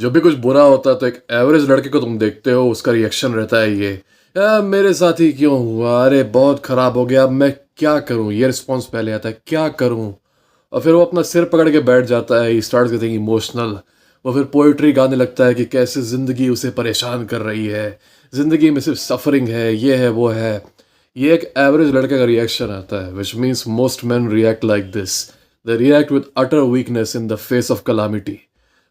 जब भी कुछ बुरा होता है तो एक एवरेज लड़के को तुम देखते हो, उसका रिएक्शन रहता है ये, यार मेरे साथ ही क्यों हुआ, अरे बहुत खराब हो गया, अब मैं क्या करूं, ये रिस्पॉन्स पहले आता है, क्या करूं। और फिर वो अपना सिर पकड़ के बैठ जाता है, ही स्टार्ट्स गेटिंग इमोशनल। वो फिर पोइट्री गाने लगता है कि कैसे ज़िंदगी उसे परेशान कर रही है, ज़िंदगी में सिर्फ सफरिंग है, ये है वो है। ये एक एवरेज लड़के का रिएक्शन आता है, which means most man react like this. They react with utter weakness in the face of calamity.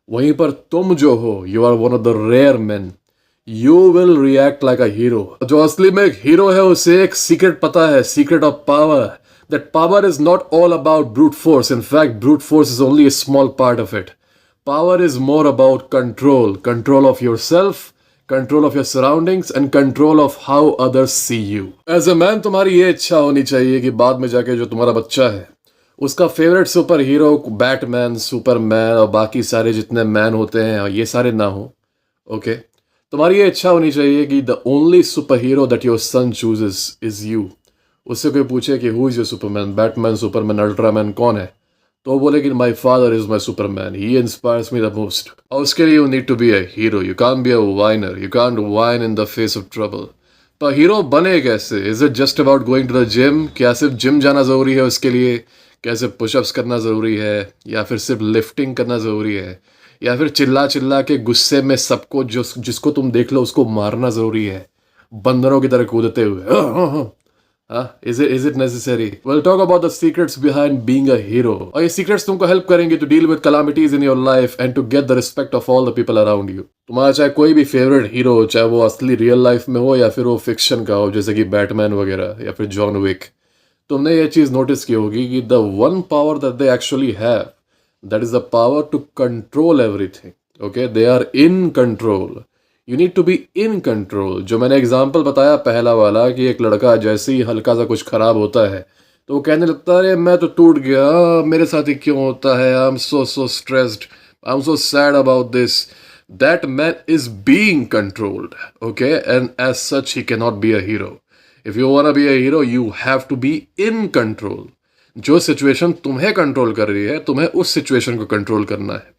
वहीं पर तुम जो हो, you are one of the rare man, you will react like a hero. जो असली में एक हीरो है उसे एक सीक्रेट पता है, secret of power. That power is not all about brute force, in fact brute force is only a small part of it. Power is more about control, control of yourself, control of your surroundings and control of how others see you. As a man तुम्हारी ये इच्छा होनी चाहिए कि बाद में जाके जो तुम्हारा बच्चा है उसका favourite super hero Batman, Superman और बाकी सारे जितने मैन होते हैं ये सारे ना हो। ओके, तुम्हारी ये इच्छा होनी चाहिए कि the only superhero that your son chooses is you. उससे कोई पूछे कि who is your superman, batman, superman, ultraman कौन है, तो वो बोले कि my father is my superman, he inspires me the most. और उसके लिए you need to be a hero, you can't be a whiner, you can't whine in the face of trouble. पर हीरो बने कैसे? Is it just about going to the gym? क्या सिर्फ gym जाना जरूरी है उसके लिए? क्या सिर्फ पुशअप्स करना ज़रूरी है, या फिर सिर्फ लिफ्टिंग करना ज़रूरी है, या फिर चिल्ला चिल्ला के गुस्से में सबको जिसको तुम देख लो उसको मारना ज़रूरी है, बंदरों की तरह कूदते हुए? Is it necessary? Well, talk about the secrets behind being a hero. और ये सीक्रेट्स तुमको हेल्प करेंगे to deal with calamities in your life and to get the respect of all the people around you. तुम्हारा चाहे कोई भी favourite hero हो, चाहे वो असली रियल लाइफ में हो या फिर वो फिक्शन का हो, जैसे कि बैटमैन वगैरह या फिर जॉन विक, तुमने ये चीज नोटिस की होगी कि the one power that they actually have, that is the power to control everything. Okay, they are in control. You need to be in control. जो मैंने एग्जांपल बताया पहला वाला, कि एक लड़का जैसे ही हल्का सा कुछ खराब होता है तो वो कहने लगता है, अरे मैं तो टूट गया, मेरे साथ ही क्यों होता है, I am so stressed, I am so sad about this. That man is being controlled, okay, and as such he can not be a hero. If you wanna be a hero, you have to be in control. जो situation तुम्हें control कर रही है, तुम्हें उस situation को control करना है।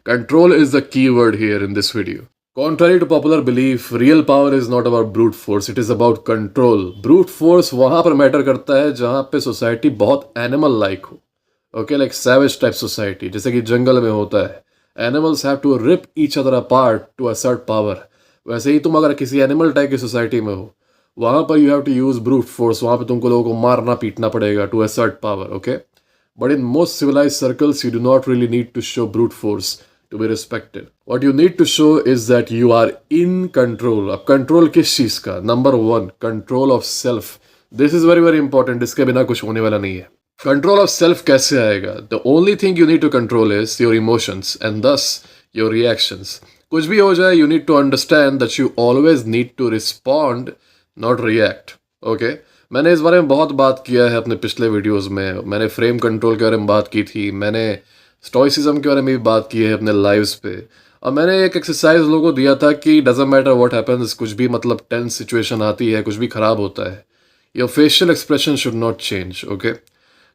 Control is the key word here in this video. Contrary to popular belief, real power is not about brute force, it is about control. Brute force वहां पर मैटर करता है जहां पे सोसाइटी बहुत एनिमल लाइक हो। Okay, like savage type society, जैसे कि जंगल में होता है। Animals have to rip each other apart to assert power. वैसे ही तुम अगर किसी एनिमल टाइप की सोसाइटी में हो, वहां पर you have to use brute force, वहां पे तुमको लोगों को मारना पीटना पड़ेगा to assert power. Okay, but in most civilised circles you do not really need to show brute force to be respected. What you need to show is that you are in control. अब control किस चीज का? Number one, control of self. This is very very important, इसके बिना कुछ होने वाला नहीं है। कंट्रोल ऑफ सेल्फ कैसे आएगा? The only thing you need to control is your emotions and thus your reactions. कुछ भी हो जाए, you need to understand that you always need to respond, not react. Okay, मैंने इस बारे में बहुत बात किया है अपने पिछले वीडियोस में। मैंने फ्रेम कंट्रोल के बारे में बात की थी, मैंने स्टोइसिज्म के बारे में भी बात की है अपने लाइव्स पे, और मैंने एक एक्सरसाइज लोगों को दिया था कि डजेंट मैटर व्हाट हैपेंस, कुछ भी मतलब टेंस सिचुएशन आती है, कुछ भी खराब होता है, your facial expression should not change. Okay,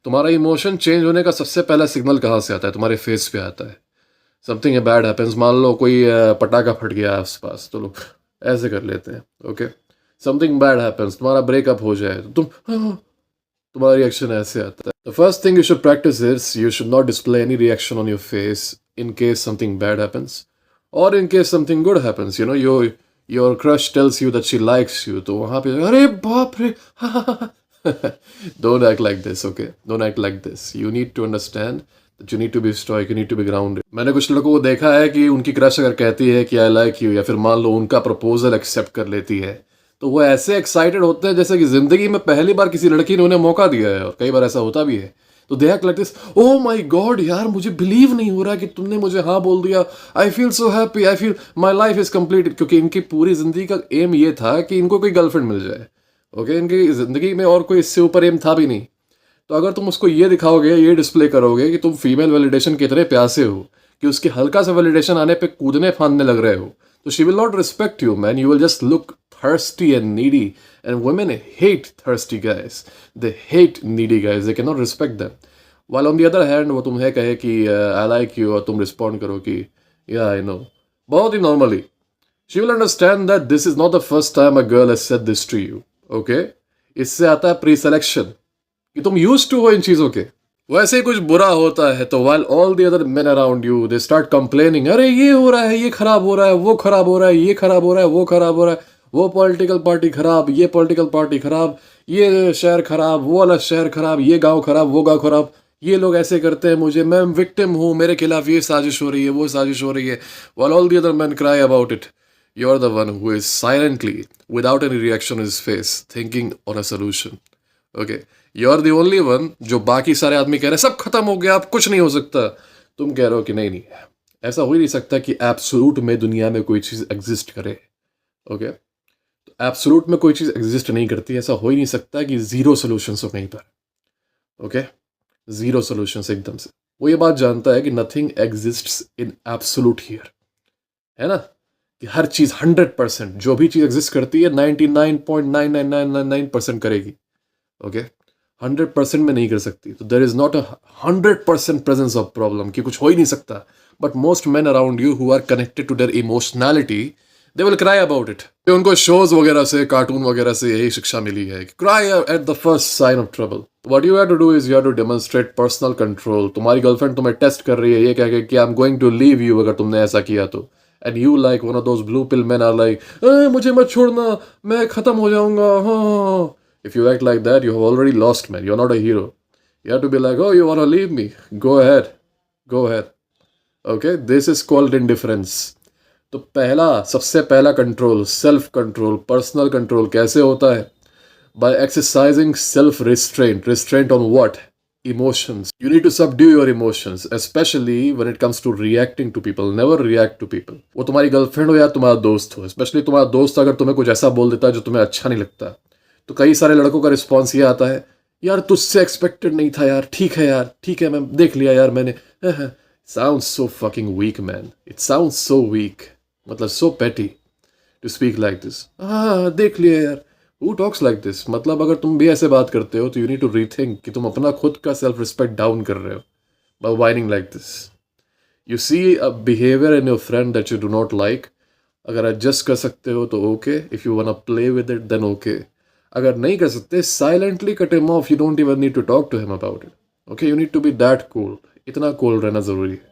तुम्हारा इमोशन चेंज होने का सबसे पहला सिग्नल कहाँ से आता है? तुम्हारे फेस पे आता है। समथिंग बैड हैपेंस, मान लो कोई पटाखा फट गया आस पास, तो लोग ऐसे कर लेते हैं। ओके, समथिंग बैड हैपेंस, तुम्हारा ब्रेकअप हो जाए तो तुम्हारा रिएक्शन ऐसे आता है। The first thing you should practice is you should not display any reaction on your face in case something bad happens or in case something good happens. You know, your crush tells you that she likes you, तो वहां पे अरे बाप रे don't act like this, okay? Don't act like this. You need to understand that you need to be stoic, you need to be grounded. मैंने कुछ लोगों को देखा है कि उनकी क्रश अगर कहती है कि आई लाइक यू, या फिर मान लो उनका प्रपोजल एक्सेप्ट कर लेती है, तो वो ऐसे एक्साइटेड होते हैं जैसे कि जिंदगी में पहली बार किसी लड़की ने उन्हें मौका दिया है, और कई बार ऐसा होता भी है। तो they act like this, oh my God यार, मुझे बिलीव नहीं हो रहा कि तुमने मुझे हाँ बोल दिया, I feel so happy, I feel my life is completed. क्योंकि इनकी पूरी जिंदगी का एम ये था कि इनको कोई गर्लफ्रेंड मिल जाए। ओके, इनकी जिंदगी में और कोई इससे ऊपर एम था भी नहीं। तो अगर तुम उसको ये दिखाओगे, ये डिस्प्ले करोगे कि तुम फीमेल वैलिडेशन के इतने प्यासे हो कि उसके हल्का सा वैलिडेशन आने पे कूदने फांदने लग रहे हो, तो she will not respect you man, you will just look thirsty and needy, and women hate thirsty guys, they hate needy guys, they cannot respect them. While on the other hand, वो तुम्हें कहे कि I like you और तुम respond करो कि yeah I know, बहुत ही normally. She will understand that this is not the first time a girl has said this to you. Okay, इससे आता है प्री सिलेक्शन कि तुम यूज टू हो इन चीजों के. वैसे ही कुछ बुरा होता है तो while all the other men around you they start complaining, अरे ये हो रहा है, ये खराब हो रहा है, वो खराब हो रहा है, ये खराब हो रहा है, वो खराब हो रहा है, वो पॉलिटिकल पार्टी खराब, ये पॉलिटिकल पार्टी खराब, ये शहर खराब, वो वाला शहर खराब, ये गांव खराब, वो गांव खराब, ये लोग ऐसे करते हैं मुझे, मैं विक्टिम हूँ, मेरे खिलाफ ये साजिश हो रही है, वो साजिश हो रही है. while all the other men cry about it, you're the one who is silently, without any reaction on his face, thinking on a solution. Okay, you are the only one जो बाकी सारे आदमी कह रहे हैं सब खत्म हो गया, अब कुछ नहीं हो सकता. तुम कह रहे हो कि नहीं नहीं, ऐसा हो ही नहीं सकता कि एब्सोल्यूट में दुनिया में कोई चीज़ एग्जिस्ट करे. ओके, तो एब्सोल्यूट में कोई चीज़ एग्जिस्ट नहीं करती. ऐसा हो ही नहीं सकता कि जीरो सोल्यूशंस हो कहीं पर. ओके, जीरो सोल्यूशंस एकदम से. वो ये बात जानता है कि nothing exists in absolute here, है ना, कि हर चीज़ 100%, जो भी चीज़ एग्जिस्ट करती है 99.99999% करेगी. ओके, 100% में नहीं कर सकती. तो there is not a 100% presence of problem कि कुछ हो ही नहीं सकता. But most man around you who are connected to their emotionality, they will cry about it. उनको शोज वगैरह से, कार्टून वगैरह से यही शिक्षा मिली है कि cry at the first sign of trouble. What you have to do is you have to demonstrate personal control. तुम्हारी गर्लफ्रेंड तुम्हें टेस्ट कर रही है ये कह के कि I am going to leave you अगर तुमने ऐसा किया तो. And you like one of those blue pill man are like, मुझे मत छोड़ना, मैं खत्म हो जाऊंगा. हाँ, if you act like that, you have already lost, man. You're not a hero. You have to be like, oh, you want to leave me? Go ahead. Go ahead. Okay? This is called indifference. तो सबसे पहला control, self control, personal control कैसे होता है? By exercising self restraint. Restraint on what? Emotions. You need to subdue your emotions, especially when it comes to reacting to people. Never react to people. वो तुम्हारी girlfriend हो या तुम्हारा दोस्त हो, स्पेशली तुम्हारा दोस्त अगर तुम्हें कुछ ऐसा बोल देता है जो तुम्हें अच्छा नहीं लगता, तो कई सारे लड़कों का रिस्पॉन्स ये आता है, यार तुझसे एक्सपेक्टेड नहीं था यार, ठीक है यार, ठीक है, मैं देख लिया यार मैंने. Sounds so fucking weak man. It sounds so weak, मतलब सो पेटी टू स्पीक लाइक दिस. हाँ देख लिया यार. Who talks like this? मतलब अगर तुम भी ऐसे बात करते हो तो यू नीड टू रीथिंक कि तुम अपना खुद का सेल्फ रिस्पेक्ट डाउन कर रहे हो by whining like this. You see a behaviour in your friend that you do not like. अगर एडजस्ट कर सकते हो तो okay, if you want to play with it then okay. अगर नहीं कर सकते, silently cut him off. You don't even need to talk to him about it. Okay, you need to be that cool. इतना cool रहना ज़रूरी है.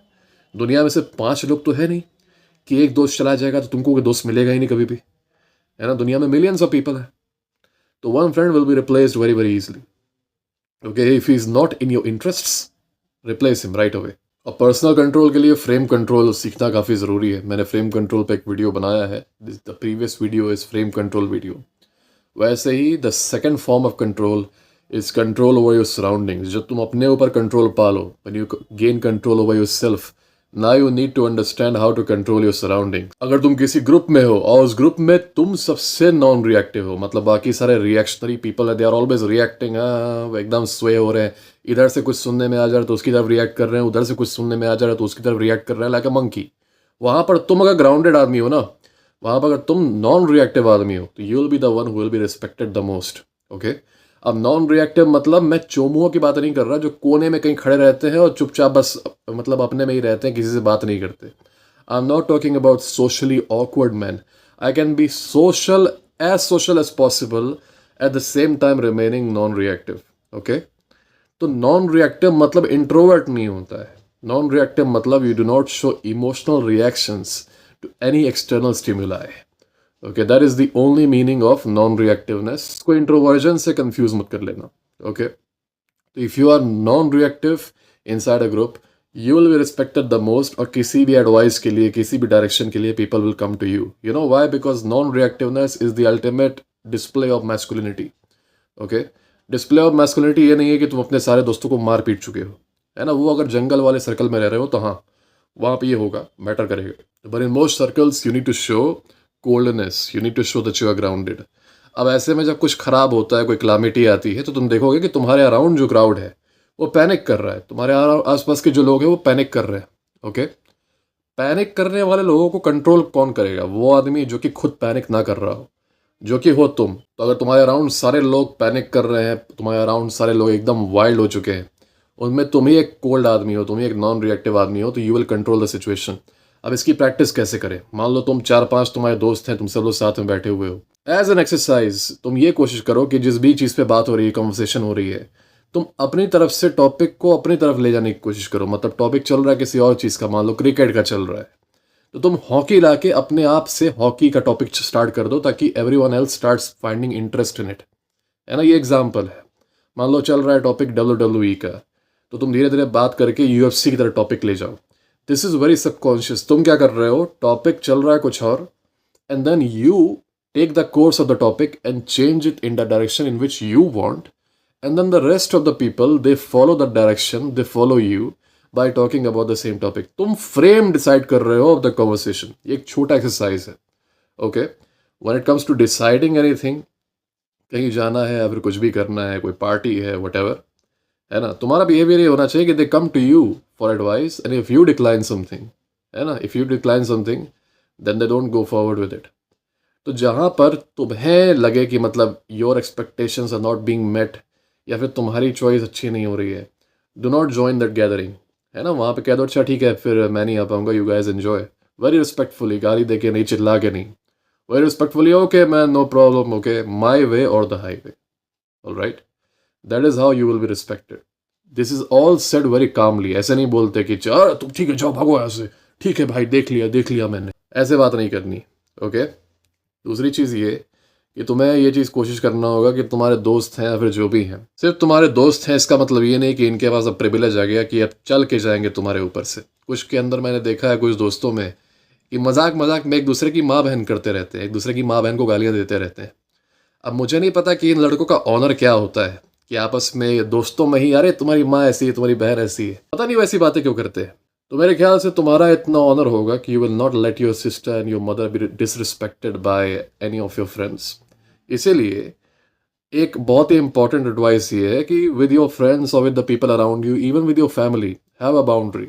दुनिया में से 5 लोग तो है नहीं कि एक दोस्त चला जाएगा तो तुमको कोई दोस्त मिलेगा ही नहीं कभी भी, है ना. दुनिया में मिलियंस ऑफ पीपल है. तो one friend will be replaced very very easily. Okay, if he is not in your interests, replace him right away. और पर्सनल कंट्रोल के लिए फ्रेम कंट्रोल सीखना काफ़ी ज़रूरी है. मैंने फ्रेम कंट्रोल पे एक वीडियो बनाया है. The previous video is frame control video. वैसे ही the second form of control is control over your surroundings. जब तुम अपने ऊपर कंट्रोल पालो, when you gain control over yourself, now you need to understand how to control your surrounding. अगर तुम किसी ग्रुप में हो और उस ग्रुप में तुम सबसे नॉन रिएक्टिव हो, मतलब बाकी सारे रिएक्शनरी पीपल है, दे आर ऑलवेज रिएक्टिंग, वो एकदम स्वे हो रहे हैं, इधर से कुछ सुनने में आ जा रहा है तो उसकी तरफ रिएक्ट कर रहे हैं, उधर से कुछ सुनने में आ जा रहा है तो उसकी तरफ रिएक्ट कर रहे हैं लाइक अ मंकी. वहाँ पर तुम अगर ग्राउंडेड आदमी हो ना, वहाँ पर अगर तुम नॉन रिएक्टिव आदमी हो तो you will be the one who will be respected the most. Okay, अब नॉन रिएक्टिव मतलब मैं चोमुओं की बात नहीं कर रहा जो कोने में कहीं खड़े रहते हैं और चुपचाप बस मतलब अपने में ही रहते हैं, किसी से बात नहीं करते. I am not talking about socially awkward man. I can be social as possible at the same time remaining non reactive. Okay, तो नॉन रिएक्टिव मतलब इंट्रोवर्ट नहीं होता है. नॉन रिएक्टिव मतलब you do not show emotional reactions to any external stimuli. Okay, that is the only meaning of non-reactiveness. इसको introversion से confuse मत कर लेना. Okay, if you are non-reactive inside a group, you will be respected the most. और किसी भी advice के लिए, किसी भी direction के लिए people will come to you. You know why? Because non-reactiveness is the ultimate display of masculinity. Okay, display of masculinity ये नहीं है कि तुम अपने सारे दोस्तों को मार पीट चुके हो, है ना. वो अगर जंगल वाले सर्कल में रह रहे हो तो हाँ, वहाँ पे ये होगा, मैटर करेगा. But in most circles you need to show coldness, you need to show that you are grounded. अब ऐसे में जब कुछ खराब होता है, कोई क्लामिटी आती है, तो तुम देखोगे कि तुम्हारे अराउंड जो क्राउड है वो पैनिक कर रहा है. तुम्हारे आसपास के जो लोग हैं वो पैनिक कर रहे हैं. ओके, पैनिक करने वाले लोगों को कंट्रोल कौन करेगा? वो आदमी जो कि खुद पैनिक ना कर रहा हो, जो कि हो तुम. तो अगर तुम्हारे अराउंड सारे लोग पैनिक कर रहे हैं, तुम्हारे अराउंड सारे लोग एकदम वाइल्ड हो चुके हैं, उनमें तुम ही एक कोल्ड आदमी हो, तुम ही एक नॉन रिएक्टिव आदमी हो, तो you will control the situation. अब इसकी प्रैक्टिस कैसे करें? मान लो तुम 4-5 तुम्हारे दोस्त हैं, तुम सब लोग साथ में बैठे हुए हो। एज एन एक्सरसाइज तुम ये कोशिश करो कि जिस भी चीज़ पे बात हो रही है, कन्वर्सेशन हो रही है, तुम अपनी तरफ से टॉपिक को अपनी तरफ ले जाने की कोशिश करो। मतलब टॉपिक चल रहा है किसी और चीज़ का, मान लो क्रिकेट का चल रहा है, तो तुम हॉकी लाके अपने आप से हॉकी का टॉपिक स्टार्ट कर दो, ताकि everyone else starts finding interest in it. है ना, ये एग्जाम्पल है। मान लो चल रहा है टॉपिक WWE का, तो तुम धीरे धीरे बात करके UFC की तरह टॉपिक ले जाओ। This is very subconscious. तुम क्या कर रहे हो, टॉपिक चल रहा है कुछ और, and then you take the course of the topic and change it in the direction in which you want, and then the rest of the people they follow the direction, they follow you by talking about the same topic. तुम frame decide कर रहे हो of the conversation. ये एक छोटा exercise है। Okay, when it comes to deciding anything, कहीं जाना है या फिर कुछ भी करना है, कोई पार्टी है, वटेवर, है ना, तुम्हारा बिहेवियर ये होना चाहिए कि they come to you for advice, and if you decline something, है ना, if you decline something then they don't go forward with it. तो जहाँ पर तुम्हें लगे कि मतलब your expectations are not being met, या फिर तुम्हारी चॉइस अच्छी नहीं हो रही है, do not join that gathering. है ना, वहाँ पे कह दो अच्छा ठीक है फिर मैं नहीं आ पाऊंगा, you guys enjoy, very respectfully, गाली दे के नहीं, चिल्ला के नहीं, very respectfully, okay man, no problem, okay, my way or the highway, alright, that is how you will be respected. This is all said very calmly. ऐसे नहीं बोलते कि चल तुम ठीक है जाओ भागो ऐसे, ठीक है भाई देख लिया मैंने, ऐसे बात नहीं करनी। ओके, दूसरी चीज़ ये कि तुम्हें ये चीज़ कोशिश करना होगा कि तुम्हारे दोस्त हैं या फिर जो भी हैं, सिर्फ तुम्हारे दोस्त हैं इसका मतलब ये नहीं कि इनके पास अब प्रिविलेज आ गया कि अब चल के जाएंगे तुम्हारे ऊपर से। कुछ के अंदर मैंने देखा है कुछ दोस्तों में कि मजाक मजाक में एक दूसरे की माँ बहन करते रहते हैं, एक दूसरे की माँ बहन को गालियाँ देते रहते हैं। अब मुझे नहीं पता कि इन लड़कों का ऑनर क्या होता है, कि आपस में दोस्तों में ही अरे तुम्हारी माँ ऐसी है, तुम्हारी बहन ऐसी है, पता नहीं वैसी बातें क्यों करते हैं। तो मेरे ख्याल से तुम्हारा इतना ऑनर होगा कि you will not let your sister and your mother be disrespected by any of your friends. इसीलिए एक बहुत ही इंपॉर्टेंट एडवाइस ये है कि विद योर फ्रेंड्स और with the people around you, even with your family, have a boundary.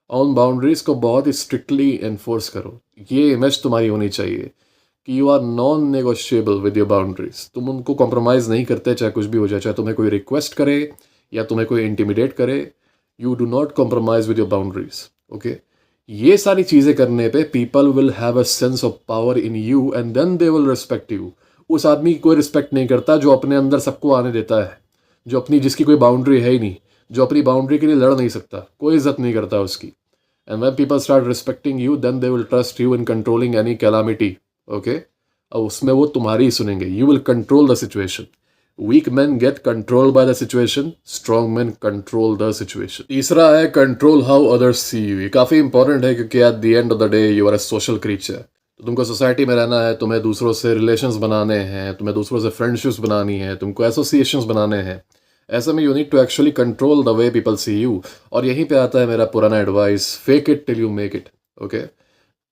On boundaries को बहुत ही स्ट्रिक्टली एनफोर्स करो। ये इमेज तुम्हारी होनी चाहिए कि you are non negotiable with your boundaries. तुम उनको कॉम्प्रोमाइज़ नहीं करते, चाहे कुछ भी हो जाए, चाहे तुम्हें कोई रिक्वेस्ट करे या तुम्हें कोई इंटिमिडेट करे, you do not compromise with your boundaries. Okay, ये सारी चीज़ें करने पे people will have a sense of power in you and then they will respect you. उस आदमी की कोई रिस्पेक्ट नहीं करता जो अपने अंदर सबको आने देता है, जो अपनी, जिसकी कोई बाउंड्री है ही नहीं, जो अपनी बाउंड्री के लिए लड़ नहीं सकता, कोई इज्जत नहीं करता उसकी। And when people start respecting you then they will trust you in controlling any calamity. Okay, अब उसमें वो तुम्हारी ही सुनेंगे। You will control the situation. Weak man get control by the situation, strong man control the situation. तीसरा है control how others see you. ये काफ़ी इंपॉर्टेंट है क्योंकि at the end of the day you are a social creature. तो तुमको society में रहना है, तुम्हें दूसरों से रिलेशंस बनाने हैं, तुम्हें दूसरों से फ्रेंडशिप्स बनानी है, तुमको एसोसिएशंस बनाने हैं। ऐसे में you need to actually control the way people see you. और यहीं पे आता है मेरा पुराना advice, fake it till you make it. Okay,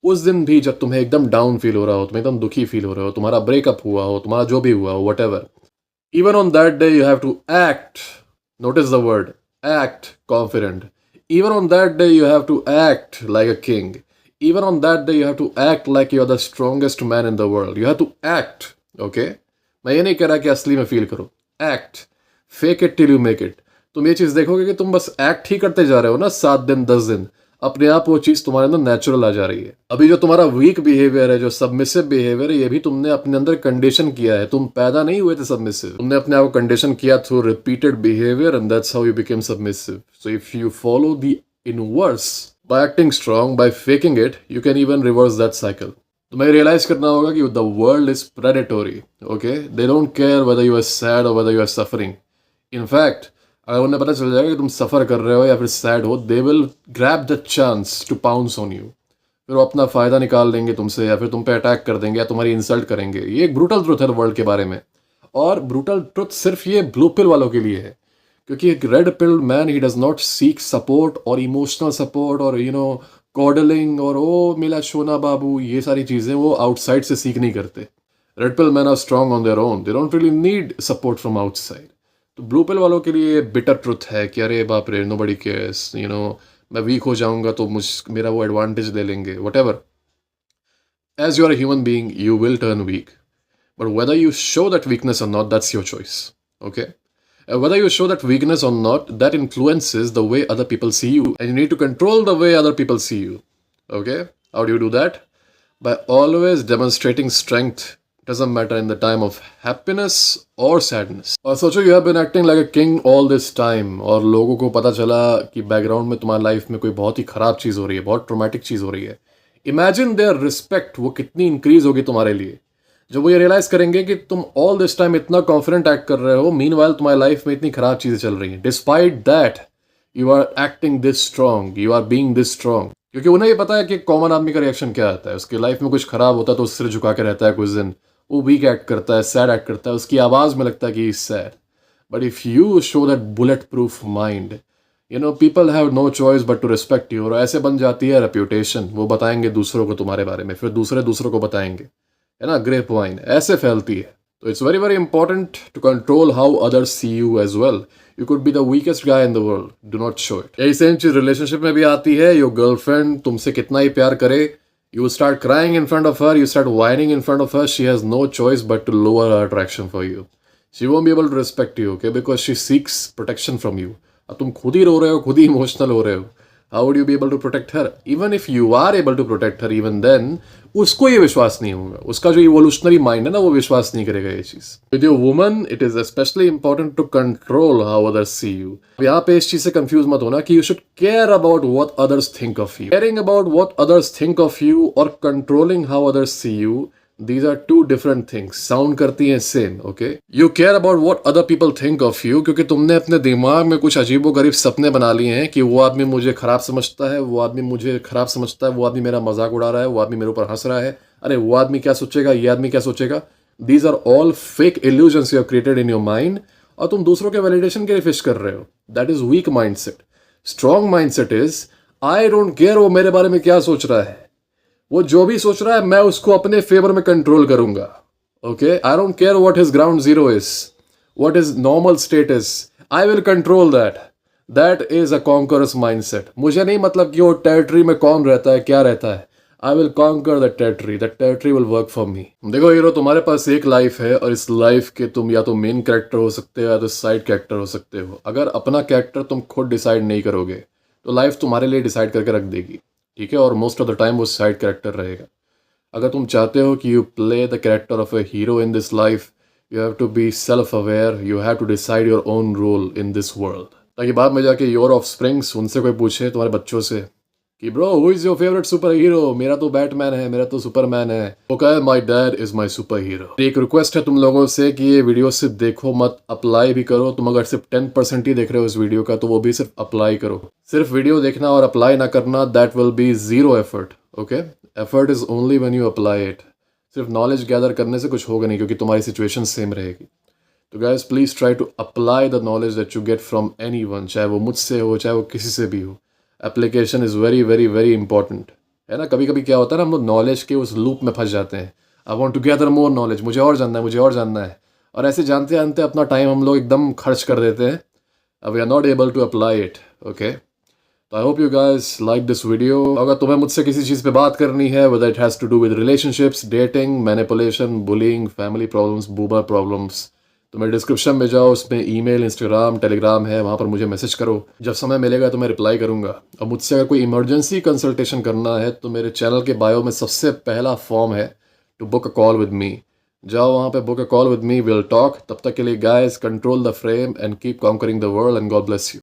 उस दिन भी जब तुम्हें एकदम डाउन फील हो रहा हो, तुम्हें एकदम दुखी फील हो रहा हो, तुम्हारा ब्रेकअप हुआ हो, तुम्हारा जो भी हुआ हो, what ever, even on that day you have to act, notice the word, act confident. Even on that day you have to act like a king. Even on that day you have to act like you're the strongest man in the world. You have to act. Okay, मैं ये नहीं कह रहा कि असली में feel करो, act, fake it till you make it। तुम ये चीज़ देखोगे कि तुम बस एक्ट ही करते जा रहे हो ना 7 दिन 10 दिन, अपने आप वो चीज़ तुम्हारे अंदर नेचुरल आ जा रही है। अभी जो तुम्हारा वीक बिहेवियर है, जो सबमिसिव बिहेवियर है, ये भी तुमने अपने अंदर कंडीशन किया है। तुम पैदा नहीं हुए थे सबमिसिव, तुमने अपने आप को कंडीशन किया through repeated behaviour and that's how you became submissive. So if you follow the inverse by acting strong, by faking it, you can even reverse that cycle. तुम्हें रियलाइज करना होगा कि the world is predatory. Okay, they don't care whether you are sad or whether you are suffering. In fact अगर उन्हें पता चल जाएगा कि तुम सफ़र कर रहे हो या फिर सैड हो, they will grab the chance to pounce on you. फिर वो अपना फ़ायदा निकाल लेंगे तुमसे, या फिर तुम पे अटैक कर देंगे, या तुम्हारी इंसल्ट करेंगे। ये एक ब्रूटल ट्रुथ है वर्ल्ड के बारे में। और ब्रूटल ट्रुथ सिर्फ ये ब्लू पिल वालों के लिए है, क्योंकि एक red pill man he does not seek support और इमोशनल सपोर्ट और कॉडलिंग और ओ मिला सोना बाबू, ये सारी चीज़ें वो आउटसाइड से सीख नहीं करते। Red pill man are strong on their own, they don't really need support from outside. तो ब्लू पिल वालों के लिए बिटर ट्रुथ है कि अरे बाप रे, नोबडी केयर्स, मैं वीक हो जाऊंगा तो मेरा वो एडवांटेज ले लेंगे, whatever. As you are a human being you will turn weak, but whether you show that weakness or not, that's your choice. Okay, whether you show that weakness or not, that influences the way other people see you and you need to control the way other people see you. Okay, how do you do that? By always demonstrating strength, doesn't matter in the time of happiness or sadness. और सोचो you have been acting like a king all this time और लोगों को पता चला कि background में तुम्हारी लाइफ में कोई बहुत ही खराब चीज़ हो रही है, बहुत ट्रोमेटिक चीज़ हो रही है. इमेजिन देयर रिस्पेक्ट वो कितनी इंक्रीज होगी तुम्हारे लिए जब वो ये रियलाइज करेंगे कि तुम ऑल दिस टाइम इतना कॉन्फिडेंट एक्ट कर रहे हो, मीनवाइल तुम्हारी लाइफ में इतनी खराब चीज़ें चल रही हैं. Despite that you are acting this strong, you are being this strong. क्योंकि उन्हें ये पता है कि कॉमन आदमी का रिएक्शन क्या आता है. उसकी लाइफ में कुछ खराब होता है तो सिर झुका के रहता है कुछ दिन, वो वीक एक्ट करता है, सैड एक्ट करता है, उसकी आवाज़ में लगता है कि is sad. But if you show that bullet proof mind, you know people have no choice but to respect you. और ऐसे बन जाती है रेप्यूटेशन. वो बताएंगे दूसरों को तुम्हारे बारे में, फिर दूसरे दूसरों को बताएंगे, है ना. ग्रेप वाइन ऐसे फैलती है. तो it's very very important to control how others see you as well. You could be the weakest guy in the world, do not show it. यही सेम चीज रिलेशनशिप में भी आती है. योर गर्लफ्रेंड तुमसे कितना ही प्यार करे, you start crying in front of her, you start whining in front of her, she has no choice but to lower her attraction for you. She won't be able to respect you, okay, because she seeks protection from you. अब तुम खुद ही रो रहे हो, खुद ही emotional हो रहे हो. How would you be able to protect her? Even if you are able to protect her, even then, उसको ये विश्वास नहीं होगा. उसका जो इवोल्यूशनरी माइंड है ना, वो विश्वास नहीं करेगा ये चीज. With your woman, it is especially important to control how others see you. यहाँ पे इस चीज से कंफ्यूज मत होना कि you should care about what others think of you. Caring about what others think of you और controlling how others see you, these are two different things. Sound करती हैं same, okay? You care about what other people think of you क्योंकि तुमने अपने दिमाग में कुछ अजीबोगरीब सपने बना लिए हैं कि वो आदमी मुझे खराब समझता है, वो आदमी मुझे खराब समझता है, वो आदमी मेरा मजाक उड़ा रहा है, वो आदमी मेरे ऊपर हंस रहा है, अरे वो आदमी क्या सोचेगा, ये आदमी क्या सोचेगा. These are all fake illusions you have created in your mind और तुम दूसरों के वैलिडेशन के लिए फिश कर रहे हो. That is weak mindset. Strong mindset is I don't care वो मेरे बारे में क्या सोच रहा है. वो जो भी सोच रहा है मैं उसको अपने फेवर में कंट्रोल करूंगा. Okay, I don't care what his ground zero is, what is normal state is, I will control that. That is a conqueror's mindset. मुझे नहीं मतलब कि वो टेरिटरी में कौन रहता है, क्या रहता है. I will conquer the territory will work for me. देखो हीरो, तुम्हारे पास एक लाइफ है और इस लाइफ के तुम या तो मेन कैरेक्टर हो सकते हो या तो साइड कैरेक्टर हो सकते हो. अगर अपना कैरेक्टर तुम खुद डिसाइड नहीं करोगे तो लाइफ तुम्हारे लिए डिसाइड करके रख देगी, ठीक है. और मोस्ट ऑफ द टाइम वो साइड कैरेक्टर रहेगा. अगर तुम चाहते हो कि you play the character of a hero in this life, you have to be self aware, you have to decide your own role in this world. ताकि बाद में जाके योर ऑफ स्प्रिंग्स उनसे कोई पूछे तुम्हारे बच्चों से कि bro who is your favourite super hero, मेरा तो बैटमैन है, मेरा तो सुपरमैन है. वो कहे my dad is my super hero. एक रिक्वेस्ट है तुम लोगों से कि ये वीडियो सिर्फ देखो मत, अप्लाई भी करो. तुम अगर सिर्फ 10% ही देख रहे हो इस वीडियो का तो वो भी सिर्फ अप्लाई करो. सिर्फ वीडियो देखना और अप्लाई ना करना, that will be zero effort. Okay, effort is only when you apply it. सिर्फ नॉलेज गैदर करने से कुछ होगा नहीं क्योंकि तुम्हारी सिचुएशन सेम रहेगी. तो guys please try to apply the knowledge that you get from anyone, चाहे वो मुझसे हो चाहे वो किसी से भी हो. Application is very very very important, है ना. कभी कभी क्या होता है ना, हम लोग नॉलेज के उस लूप में फंस जाते हैं. I want to gather more knowledge, मुझे और जानना है, मुझे और जानना है. और ऐसे जानते जानते अपना टाइम हम लोग एकदम खर्च कर देते हैं. We are not able to apply it. Okay, तो I hope you guys like this video. अगर तुम्हें मुझसे किसी चीज़ पे बात करनी है, whether it has to do with relationships, dating, manipulation, bullying, family problems, बूबर प्रॉब्लम्स, तो मेरे डिस्क्रिप्शन में जाओ, उसमें ईमेल, इंस्टाग्राम, टेलीग्राम है, वहाँ पर मुझे मैसेज करो. जब समय मिलेगा तो मैं रिप्लाई करूँगा. और मुझसे अगर कोई इमरजेंसी कंसल्टेशन करना है तो मेरे चैनल के बायो में सबसे पहला फॉर्म है to book a call with me. जाओ वहाँ पे, book a call with me, will talk. तब तक के लिए guys, control the frame and keep conquering the world and God bless you.